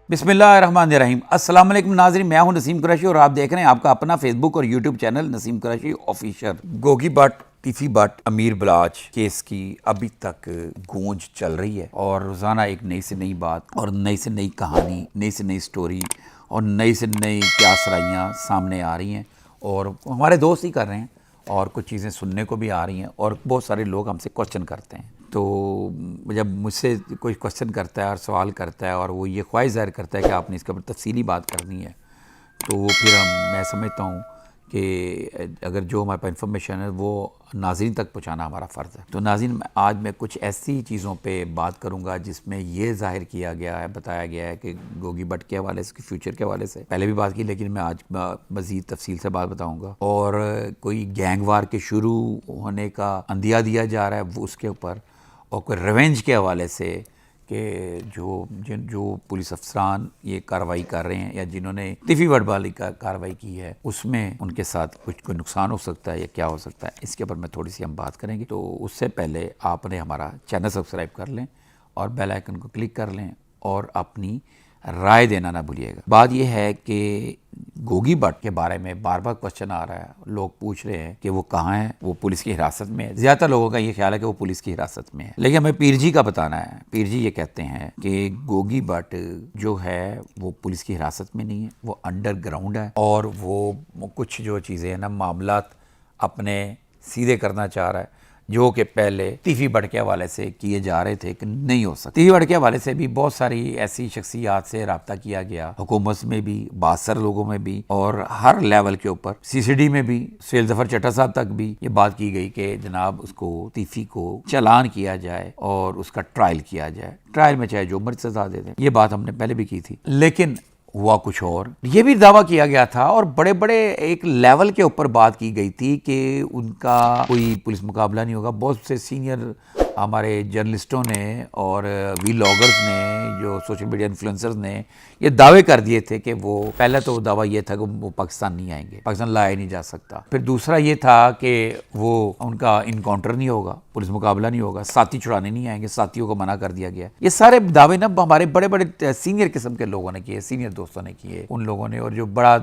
बिस्मिल्लाहिर्रहमानिर्रहीम। अस्सलाम वालेकुम नाज़रीन, मैं हूं नसीम कुरैशी और आप देख रहे हैं आपका अपना फेसबुक और YouTube channel Naseem Qureshi official. Gogi Bhatt, Tifi Bhatt, Amir Balach case की अभी तक गूंज चल रही है और रोज़ाना एक नई से नई बात और नई से नई कहानी, नई से नई स्टोरी और नई से नई क्या सराइयाँ सामने आ रही हैं और हमारे दोस्त ही कर रहे हैं और कुछ चीज़ें सुनने को भी आ रही हैं और बहुत सारे लोग हमसे क्वेश्चन करते हैं। तो जब मुझसे कोई क्वेश्चन करता है और सवाल करता है और वो ये ख्वाहिश ज़ाहिर करता है कि आपने इसके ऊपर तफसीली बात करनी है, तो वो फिर मैं समझता हूँ कि अगर जो हमारे पास इंफॉर्मेशन है वो नाज़रीन तक पहुँचाना हमारा फ़र्ज़ है। तो नाज़रीन, आज मैं कुछ ऐसी चीज़ों पे बात करूँगा जिसमें ये ज़ाहिर किया गया है, बताया गया है कि गोगी भट्ट के हवाले से, फ्यूचर के हवाले से पहले भी बात की, लेकिन मैं आज मज़ीद तफसील से बात बताऊँगा। और कोई गैंग वार के शुरू होने का अंदिया दिया जा रहा है वो उसके ऊपर, और कोई रिवेंज के हवाले से कि जो पुलिस अफसरान ये कार्रवाई कर रहे हैं या जिन्होंने तिफी भट्ट वाली का कार्रवाई की है उसमें उनके साथ कोई नुकसान हो सकता है या क्या हो सकता है, इसके ऊपर मैं थोड़ी सी हम बात करेंगे। तो उससे पहले आपने हमारा चैनल सब्सक्राइब कर लें और बेल आइकन को क्लिक कर लें और अपनी राय देना ना भूलिएगा। बात यह है कि गोगी भट्ट के बारे में बार बार क्वेश्चन आ रहा है, लोग पूछ रहे हैं कि वो कहाँ है, वो पुलिस की हिरासत में है। ज़्यादातर लोगों का ये ख्याल है कि वो पुलिस की हिरासत में है, लेकिन हमें पीर जी का बताना है। पीर जी ये कहते हैं कि गोगी भट्ट जो है वो पुलिस की हिरासत में नहीं है, वो अंडरग्राउंड है और वो कुछ जो चीज़ें हैं ना, मामलात अपने सीधे करना चाह रहा है जो कि पहले तिफी भट्ट के हवाले से किए जा रहे थे कि नहीं हो सकते। तिफी भट्ट के हवाले से भी बहुत सारी ऐसी शख्सियात से रब्ता किया गया, हुकूमत में भी, बासर लोगों में भी और हर लेवल के ऊपर, सीसीडी में भी, सुहेल ज़फ़र चड्ढा साहब तक भी ये बात की गई कि जनाब उसको, तिफी को चालान किया जाए और उसका ट्रायल किया जाए, ट्रायल में चाहे जो मर्जी सजा दे दें। ये बात हमने पहले भी की थी, लेकिन हुआ कुछ और। ये भी दावा किया गया था और बड़े बड़े एक लेवल के ऊपर बात की गई थी कि उनका कोई पुलिस मुकाबला नहीं होगा। बहुत से सीनियर हमारे जर्नलिस्टों ने और व्लॉगर्स ने, जो सोशल मीडिया इन्फ्लुएंसर्स ने ये दावे कर दिए थे कि वो, पहले तो दावा ये था कि वो पाकिस्तान नहीं आएंगे, पाकिस्तान लाया नहीं जा सकता। फिर दूसरा ये था कि वो उनका इनकाउंटर नहीं होगा, पुलिस मुकाबला नहीं होगा, साथी छुड़ाने नहीं आएंगे, साथियों को मना कर दिया गया। ये सारे दावे ना हमारे बड़े बड़े सीनियर किस्म के लोगों ने किए, सीनियर दोस्तों ने किए, उन लोगों ने, और जो बड़ा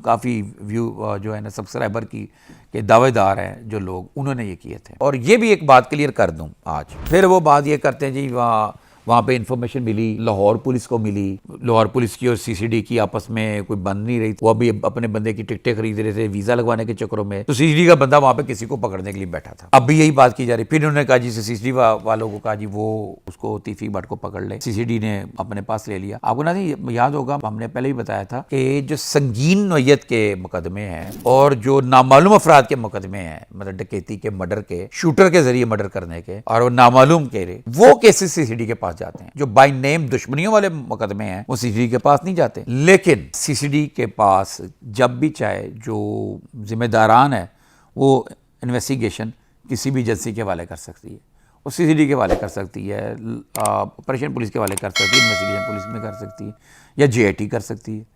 काफ़ी व्यू जो है ना सब्सक्राइबर की के दावेदार हैं जो लोग, उन्होंने ये किए थे। और ये भी एक बात क्लियर कर दूं आज, फिर वो बात ये करते हैं जी वहाँ पे इंफॉर्मेशन मिली, लाहौर पुलिस को मिली, लाहौर पुलिस की और सीसीडी की आपस में कोई बन नहीं रही, वो अभी अपने बंदे की टिकटें खरीद रहे थे वीज़ा लगवाने के चक्करों में, तो सीसीडी का बंदा वहाँ पे किसी को पकड़ने के लिए बैठा था। अब भी यही बात की जा रही। फिर उन्होंने कहा जी, सीसीडी वालों को कहा जी वो उसको तिफी भट्ट को पकड़ ले, सीसीडी ने अपने पास ले लिया। आपको ना याद होगा, हमने पहले भी बताया था कि जो संगीन नौयत के मुकदमे हैं और जो नामालूम अफराद के मुकदमे हैं, मतलब डकैती के, मर्डर के, शूटर के जरिए मर्डर करने के, और वो नामालूम के वो केसेस सीसीडी के पास जाते हैं। जो बाय नेम दुश्मनियों वाले मुकदमे हैं वो सीसीडी के पास नहीं जाते, लेकिन सीसीडी के पास जब भी चाहे जो जिम्मेदारान है वो इन्वेस्टिगेशन किसी भी एजेंसी के हवाले कर सकती है, वो सीसीडी के हवाले कर सकती है, ऑपरेशन पुलिस के हवाले कर सकती है, इन्वेस्टिगेशन पुलिस में कर सकती है, या जेआईटी कर सकती है।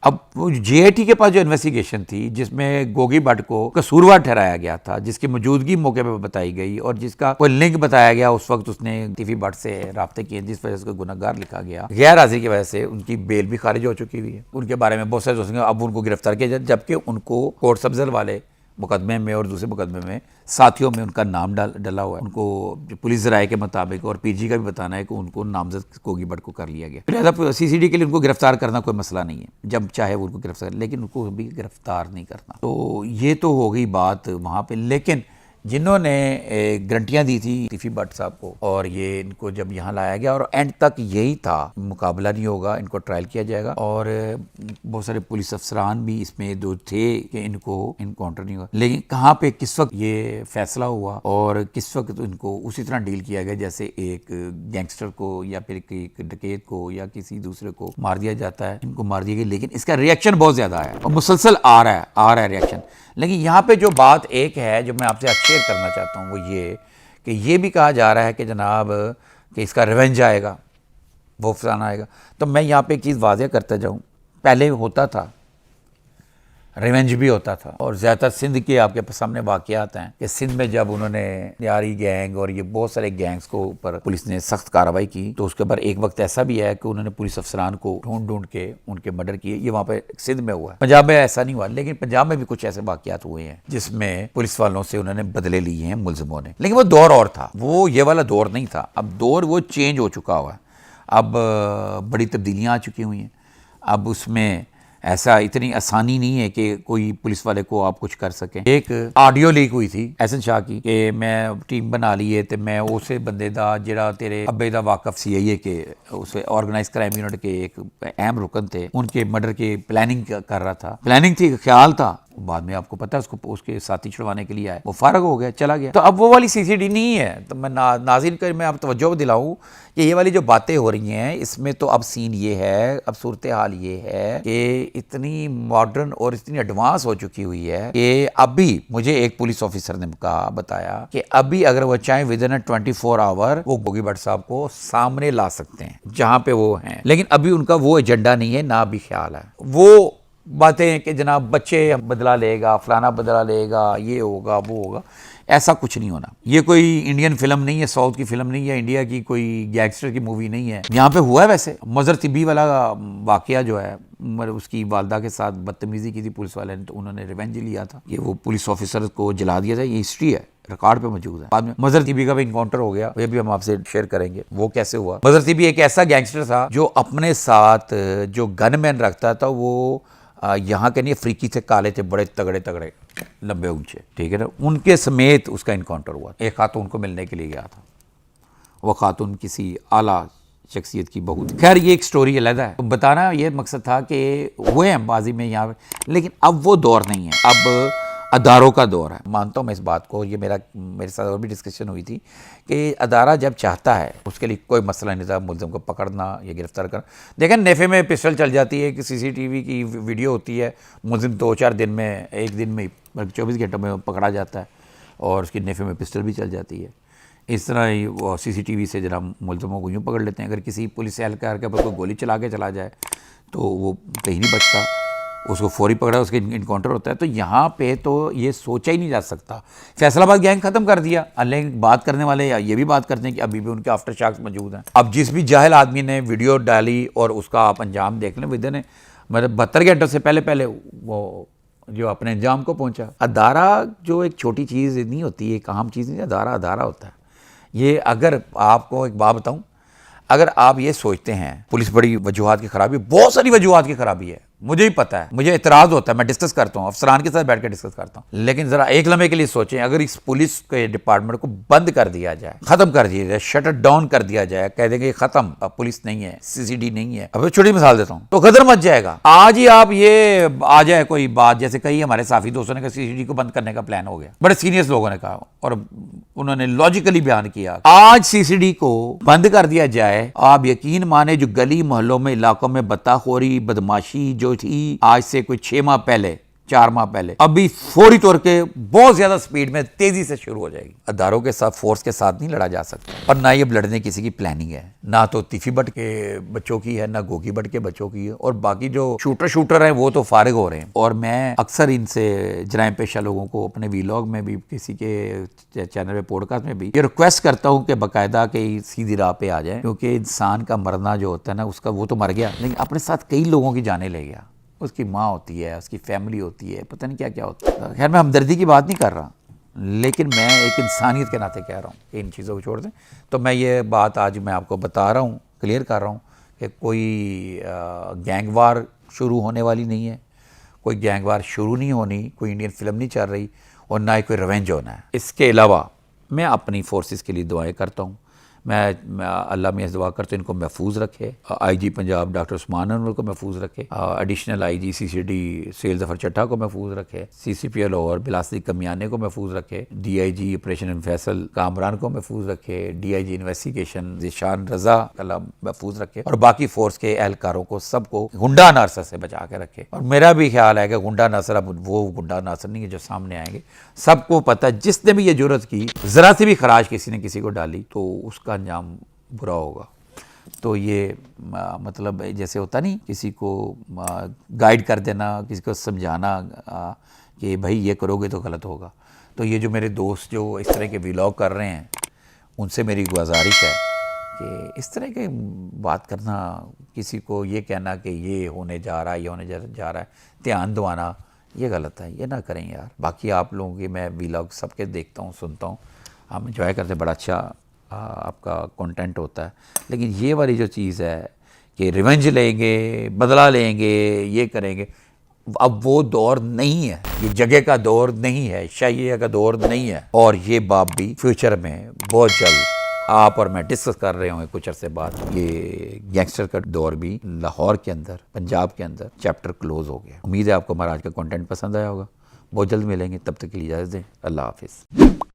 अब वो जेआईटी के पास जो इन्वेस्टिगेशन थी जिसमें गोगी भट्ट को कसूरवार ठहराया गया था, जिसकी मौजूदगी मौके पर बताई गई और जिसका कोई लिंक बताया गया, उस वक्त उसने तिफी भट्ट से राब्ते किए, जिस वजह से उसको गुनहगार लिखा गया, गैर हाजिरी की वजह से उनकी बेल भी खारिज हो चुकी हुई है। उनके बारे में बहुत सारे दोस्तों, अब उनको गिरफ्तार किया जाए, जबकि उनको कोर्ट सब्जल वाले मुकदमे में और दूसरे मुकदमे में साथियों में उनका नाम डला हुआ है। उनको पुलिस राय के मुताबिक और पीजी का भी बताना है कि उनको नामजद गोगी भट्ट को कर लिया गया। लिहाजा सीसीडी के लिए उनको गिरफ्तार करना कोई मसला नहीं है, जब चाहे वो उनको गिरफ्तार, लेकिन उनको भी गिरफ्तार नहीं करना। तो ये तो हो गई बात वहाँ पे। लेकिन जिन्होंने गारंटियाँ दी थी तिफी भट्ट साहब को, और ये इनको जब यहाँ लाया गया और एंड तक यही था, मुकाबला नहीं होगा, इनको ट्रायल किया जाएगा, और बहुत सारे पुलिस अफसरान भी इसमें दो थे कि इनको इनकाउंटर नहीं होगा। लेकिन कहाँ पे किस वक्त ये फैसला हुआ और किस वक्त इनको उसी तरह डील किया गया जैसे एक गैंगस्टर को या फिर एक डकैत को या किसी दूसरे को मार दिया जाता है, इनको मार दिया गया। लेकिन इसका रिएक्शन बहुत ज़्यादा है और मुसलसल आ रहा है रिएक्शन। लेकिन यहाँ पे जो बात एक है जो मैं आपसे आज शेयर करना चाहता हूँ वो ये कि ये भी कहा जा रहा है कि जनाब कि इसका रिवेंज आएगा, वो फसाना आएगा। तो मैं यहाँ पे एक चीज़ वाज़ेह करता जाऊँ, पहले होता था रिवेंज भी होता था। और ज़्यादातर सिंध के आपके सामने वाक़यात हैं कि सिंध में जब उन्होंने यारी गैंग और ये बहुत सारे गैंग्स को ऊपर पुलिस ने सख्त कार्रवाई की, तो उसके बाद एक वक्त ऐसा भी है कि उन्होंने पुलिस अफसरान को ढूंढ ढूंढ के उनके मर्डर किए। ये वहाँ पे सिंध में हुआ, पंजाब में ऐसा नहीं हुआ, लेकिन पंजाब में भी कुछ ऐसे वाक़यात हुए हैं जिसमें पुलिस वालों से उन्होंने बदले लिए हैं मुलजिमों ने। लेकिन वो दौर और था, वो ये वाला दौर नहीं था। अब दौर वो चेंज हो चुका हुआ है, अब बड़ी तब्दीलियाँ आ चुकी हुई हैं। अब उसमें ऐसा इतनी आसानी नहीं है कि कोई पुलिस वाले को आप कुछ कर सकें। एक ऑडियो लीक हुई थी एहसन शाह की कि मैं टीम बना ली है तो मैं उस बंदे दा जिहड़ा तेरे अब्बे दा वाकफ CIA के उस ऑर्गेनाइज क्राइम यूनिट के एक अहम रुकन थे, उनके मर्डर की प्लानिंग कर रहा था। प्लानिंग थी, ख्याल था, बाद में आपको पता है उसको उसके साथी छुड़वाने के लिए आए, वो फारग हो गया, चला गया। तो अब वो वाली CCD नहीं है। तो मैं नाज़रीन को मैं आप तवज्जो दिलाऊं कि ये वाली जो बातें हो रही हैं इसमें तो अब सीन ये है, अब सूरत हाल ये है कि इतनी मॉडर्न और इतनी एडवांस हो चुकी हुई है कि अभी मुझे एक पुलिस ऑफिसर ने कहा, बताया कि अभी अगर वो चाहे विद इन 24 आवर वो गोगी भट्ट साहब को सामने ला सकते हैं जहां पे वो हैं। लेकिन अभी उनका वो एजेंडा नहीं है, ना भी ख्याल है। वो बातें कि जनाब बच्चे बदला लेगा, फलाना बदला लेगा, ये होगा वो होगा, ऐसा कुछ नहीं होना। ये कोई इंडियन फिल्म नहीं है, साउथ की फिल्म नहीं है, इंडिया की कोई गैंगस्टर की मूवी नहीं है। यहाँ पे हुआ है वैसे मजर तिब्बी वाला वाकया जो है, उसकी वालदा के साथ बदतमीजी की थी पुलिस वाले ने, तो उन्होंने रिवेंज लिया था। ये वो पुलिस ऑफिसर को जला दिया था, ये हिस्ट्री है, रिकॉर्ड पे मौजूद है। बाद में मजर तिब्बी का भी इनकाउंटर हो गया, ये भी हम आपसे शेयर करेंगे वो कैसे हुआ। मजर तिब्बी एक ऐसा गैंगस्टर था जो अपने साथ जो गनमैन रखता था वो यहाँ के नहीं अफ्रीकी से काले थे, बड़े तगड़े तगड़े लंबे ऊंचे, ठीक है ना, उनके समेत उसका इनकाउंटर हुआ। एक खातून को मिलने के लिए गया था, वो खातून किसी आला शख्सियत की बहू थी। खैर ये एक स्टोरी अलग है, तो बताना ये मकसद था कि हुए हैं बाजी में यहाँ पे, लेकिन अब वो दौर नहीं है, अब अदारों का दौर है। मानता हूँ मैं इस बात को, ये मेरे साथ और भी डिस्कशन हुई थी कि अदारा जब चाहता है उसके लिए कोई मसला नहीं था मुलजिम को पकड़ना या गिरफ्तार करना। देखें नेफे में पिस्टल चल जाती है कि CCTV की वीडियो होती है, मुलजिम 2-4 दिन में, एक दिन में, बल्कि 24 घंटों में पकड़ा जाता है और उसकी नेफे में पिस्टल भी चल जाती है। इस तरह ही वो CCTV से जरा मुलजिमों को यूँ पकड़ लेते हैं। अगर किसी पुलिस एहलकार के ऊपर कोई गोली चला के चला जाए तो वो कहीं नहीं बचता, उसको फौरी पकड़ा, उसके इनकाउंटर होता है। तो यहाँ पे तो ये सोचा ही नहीं जा सकता। फैसलाबाद गैंग खत्म कर दिया, लेकिन बात करने वाले ये भी बात करते हैं कि अभी भी उनके आफ्टर शॉक्स मौजूद हैं। अब जिस भी जाहिल आदमी ने वीडियो डाली और उसका आप अंजाम देख लें, विद इन मतलब 72 घंटों से पहले वो जो अपने अंजाम को पहुँचा। अदारा जो एक छोटी चीज़ नहीं होती, एक अहम चीज़ नहीं, अदारा होता है। ये अगर आपको एक बात बताऊँ, अगर आप ये सोचते हैं पुलिस बड़ी वजूहात की खराबी, बहुत सारी वजूहात की खराबी है, मुझे ही पता है, मुझे इतराज़ होता है, मैं डिस्कस करता हूँ, अफसरान के साथ बैठ कर डिस्कस करता हूँ। लेकिन ज़रा एक लम्हे के लिए सोचें, अगर इस पुलिस के डिपार्टमेंट को बंद कर दिया जाए, ख़त्म कर दिया जाए, शटर डाउन कर दिया जाए, कह देंगे ख़त्म, अब पुलिस नहीं है, CCD नहीं है, अब छोटी मिसाल देता हूँ, तो गदर मच जाएगा। आज ही आप ये आ जाए कोई बात, जैसे कई हमारे साथी दोस्तों ने कहा CCD को बंद करने का प्लान हो गया, बड़े सीनियर्स लोगों ने कहा और उन्होंने लॉजिकली बयान किया, आज CCD को बंद कर दिया जाए, आप यकीन माने जो गली मोहल्लों में, इलाकों में बताखोरी, बदमाशी जो थी आज से कोई 6 माह पहले, 4 माह पहले, अभी फौरी तौर के बहुत ज्यादा स्पीड में तेजी से शुरू हो जाएगी। अदारों के साथ, फोर्स के साथ नहीं लड़ा जा सकता, और ना ये लड़ने किसी की प्लानिंग है, ना तो तिफी भट्ट के बच्चों की है, ना गोगी भट्ट के बच्चों की है, और बाकी जो शूटर हैं वो तो फारिग हो रहे हैं। और मैं अक्सर इनसे जराइम पेशा लोगों को अपने वीलॉग में भी, किसी के चैनल पे, पॉडकास्ट में भी ये रिक्वेस्ट करता हूँ कि बाकायदा के सीधी राह पे आ जाए, क्योंकि इंसान का मरना जो होता है ना, उसका वो तो मर गया, लेकिन अपने साथ कई लोगों की जाने ले गया। उसकी माँ होती है, उसकी फैमिली होती है, पता नहीं क्या क्या होता है। खैर मैं हमदर्दी की बात नहीं कर रहा, लेकिन मैं एक इंसानियत के नाते कह रहा हूँ कि इन चीज़ों को छोड़ दें। तो मैं ये बात आज मैं आपको बता रहा हूँ, क्लियर कर रहा हूँ कि कोई गैंग वार शुरू होने वाली नहीं है, कोई गैंग वार शुरू नहीं होनी, कोई इंडियन फिल्म नहीं चल रही, और ना ही कोई रिवेंज होना है। इसके अलावा मैं अपनी फोर्सेस के लिए दुआएँ करता हूँ। मैं अल्लाह में दुआ करते इनको महफूज रखे, IG पंजाब डॉक्टर उस्मान अनवर को महफूज रखे, additional IG CCD cell Zafar Chatta को महफूज रखे, CCP लाहौर बिलासी कमियाने को महफूज रखे, DIG ऑपरेशन फैसल कामरान को महफूज रखे, DIG इन्वेस्टिगेशन ज़ीशान रज़ा अल्लाह महफूज रखे, और बाकी फोर्स के एहलकारों को सबको गुंडा नासर से बचा के रखे। और मेरा भी ख्याल है कि गुंडा नासर अब वो गुंडा नासर नहीं है जो सामने आएंगे, सबको पता है जिसने भी ये जुर्रत की, ज़रा सी भी खराज किसी ने किसी को डाली तो उसका अंजाम बुरा होगा। तो ये मतलब जैसे होता नहीं, किसी को गाइड कर देना, किसी को समझाना कि भाई ये करोगे तो गलत होगा। तो ये जो मेरे दोस्त जो इस तरह के व्लॉग कर रहे हैं, उनसे मेरी गुजारिश है कि इस तरह के बात करना, किसी को ये कहना कि ये होने जा रहा है, ये होने जा रहा है, ध्यान दवाना, ये गलत है, ये ना करें यार। बाकी आप लोगों के मैं व्लॉग सबके देखता हूँ, सुनता हूँ, हम इंजॉय करते हैं, बड़ा अच्छा आपका कंटेंट होता है। लेकिन ये वाली जो चीज़ है कि रिवेंज लेंगे, बदला लेंगे, ये करेंगे, अब वो दौर नहीं है, ये जगह का दौर नहीं है, शाहिया का दौर नहीं है। और ये बात भी फ्यूचर में बहुत जल्द आप और मैं डिस्कस कर रहे होंगे कुछ अरसे बाद। ये गैंगस्टर का दौर भी लाहौर के अंदर, पंजाब के अंदर चैप्टर क्लोज हो गया। उम्मीद है आपको हमारा आज का कंटेंट पसंद आया होगा। बहुत जल्द मिलेंगे, तब तक के लिए इजाज़त दें। अल्लाह हाफिज़।